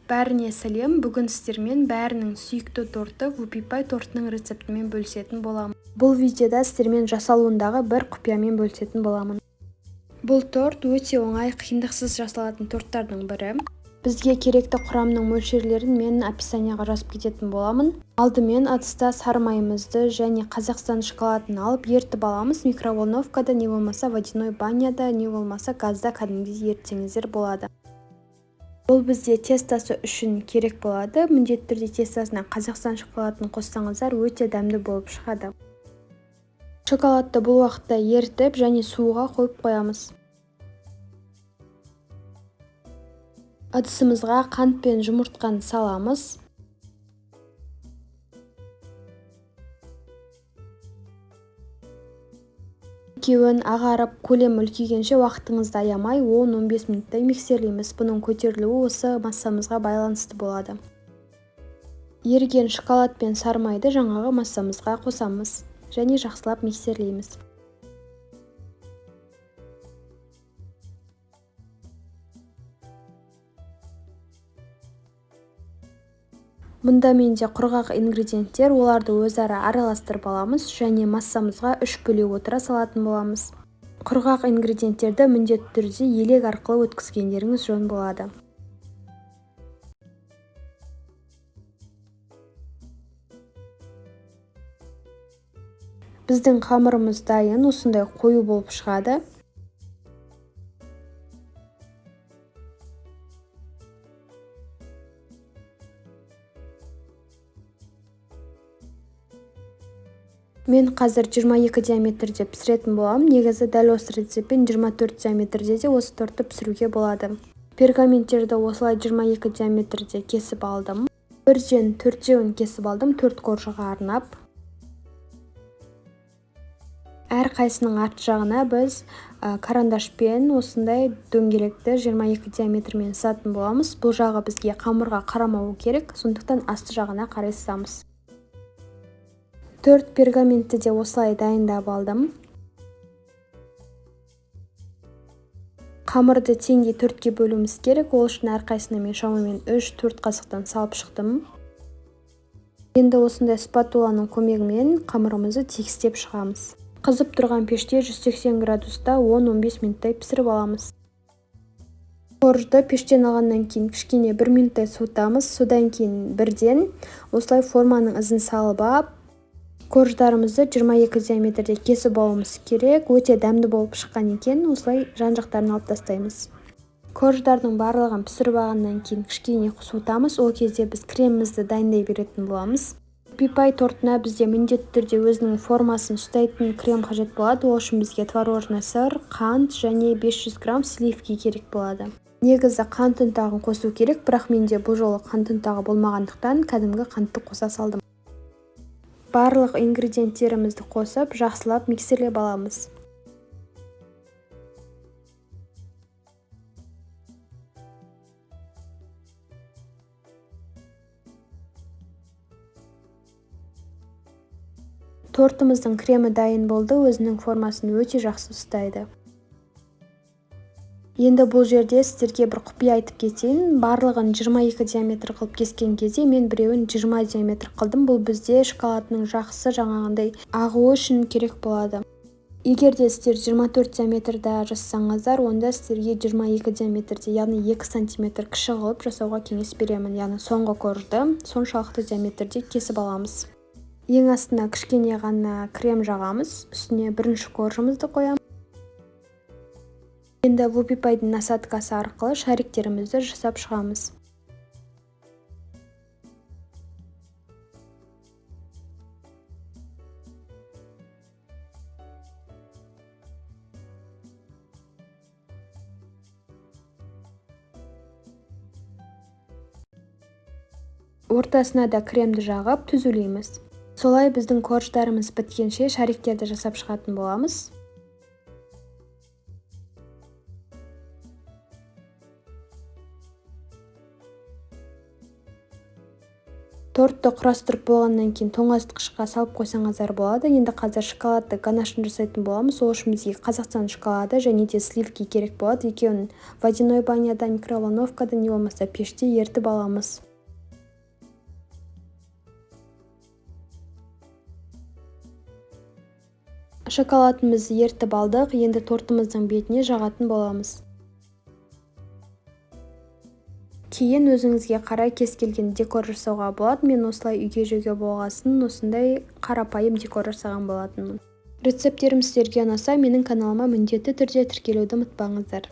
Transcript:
Бәріне сәлем, бүгін сіздермен бәрінің сүйікті торты Whoopie тортының рецептімен бөлісетін боламын. Бұл видеода сіздермен жасалуындағы бір құпиямен бөлісетін боламын. Бұл торт өте оңай, қиындықсыз жасалатын торттардың бірі. Бізге керекті құрамның мөлшерлерін мен описанияға жазып кететін боламын. Алдымен ыдыста сары майымызды және Қазақстан шоколадын алып ертіп аламыз. Микроволновкада, не болмаса водяной баняда, не болмаса газда кәдімгідей ертсеңіздер болады. Бұл бізде тестасы үшін керек болады. Міндетті түрде тестасына Қазақстан шоколадын қоссаңыздар өте дәмді болып шығады. Шоколадты бұл уақытта ертіп және суға қойып қоямыз. Ыдысымызға қант пен жұмыртқаны саламыз. Екеуін ағарып, көлемі үлкейгенше уақытыңызды аямай 10-15 минуттай миксерлейміз. Бұның көтерілуі осы массамызға байланысты болады. Еріген шоколад пен сары майды жаңағы массамызға қосамыз және жақсылап миксерлейміз. Мұнда менде құрғақ ингредиенттер, оларды өзара араластырып аламыз және массамызға 3 бөле отыра салатын боламыз. Құрғақ ингредиенттерді міндетті түрде елек арқылы өткізгендеріңіз жөн болады. Біздің қамырымыз дайын, осындай қою болып шығады. Мен қазір 22 диаметрде пісіретін боламын. Негізі дәл осы рецептпен 24 диаметрде де осы тортты пісіруге болады. Пергаменттерді осылай 22 диаметрде кесіп алдым. 1-ден 4-еуін кесіп алдым, 4 қоржыға арнап. Әр қайсының арт жағына біз карандашпен осындай дөңгелекті 22 диаметрмен сызатын боламыз. Бұл жағы бізге қамырға қарамауы керек, сондықтан асты жағына қарай сызамыз. 4 пергаментті де осылай дайындап алдым. Қамырды теңдей 4-ке бөлуіміз керек. Ол үшін әрқайсына мен шамамен 3-4 қасықтан салып шықтым. Енді осындай спатуланың көмегімен қамырымызды тегістеп шығамыз. Қызып тұрған пеште 180 градуста 10-15 минуттай пісіріп аламыз. Коржды пештен алғаннан кейін кішкене 1 минуттай суытамыз. Содан кейін бірден осылай форманың ізін салып ап, корждарымызды 22 диаметрде кесіп алуымыз керек. Өте дәмді болып шыққан екен. Осылай жан-жақтарын алып тастаймыз. Корждардың барлығын пісіріп алғаннан кейін кішкене суытамыз. Ол кезде біз кремімізді дайындай беретін боламыз. Whoopie тортына бізде міндетті түрде өзінің формасын ұстайтын крем қажет болады. Ол үшін бізге творожный сыр, қант және 500 грамм сливки керек болады. Негізі қант ұнтағын қосу керек, бірақ менде бұл жолы қант ұнтағы болмағандықтан кәдімгі қантты қоса салдым. Барлық ингредиенттерімізді қосып, жақсылап миксерлеп аламыз. Тортымыздың кремі дайын болды, өзінің формасын өте жақсы ұстайды. Енді бұл жерде сіздерге бір құпия айтып кетейін. Барлығын 22 диаметр қылып кескен кезде мен біреуін 20 диаметр қылдым. Бұл бізде шоколадының жақсы жаңағындай ағуы үшін керек болады. Егер де сіздер 24 диаметрда жасасаңыздар, онда сіздерге 22 диаметрде, яғни 2 сантиметр кіші қылып жасауға кеңес беремін. Яғни соңғы коржды соншалықты диаметрде кесіп аламыз. Ең астына кішкене ғана крем жағамыз, үстіне бірінші коржымызды қоямыз. Енді Whoopie-дің насадкасы арқылы шариктерімізді жасап шығамыз. Ортасына да кремді жағып түзулейміз. Солай біздің корждарымыз біткенше шариктерді жасап шығатын боламыз. Тортты құрастырып болғаннан кейін тоңазытқышқа салып қойсаңыздар болады. Енді қазір шоколадты ганашын жасайтын боламыз. Ол үшін бізге Қазақстан шоколады және де сливки керек болады. Екеуін водяной баняда, микроволновкада не болмаса пеште ертіп аламыз. Шоколадымызды ертіп алдық. Енді тортымыздың бетіне жағатын боламыз. Кейін өзіңізге қарай кез келген декор жасауға болады. Мен осылай үйге жеуге болғасын осындай қарапайым декор жасаған болатынмын. Рецептерім сіздерге ұнаса, менің каналыма міндетті түрде тіркелуді ұмытпаңыздар.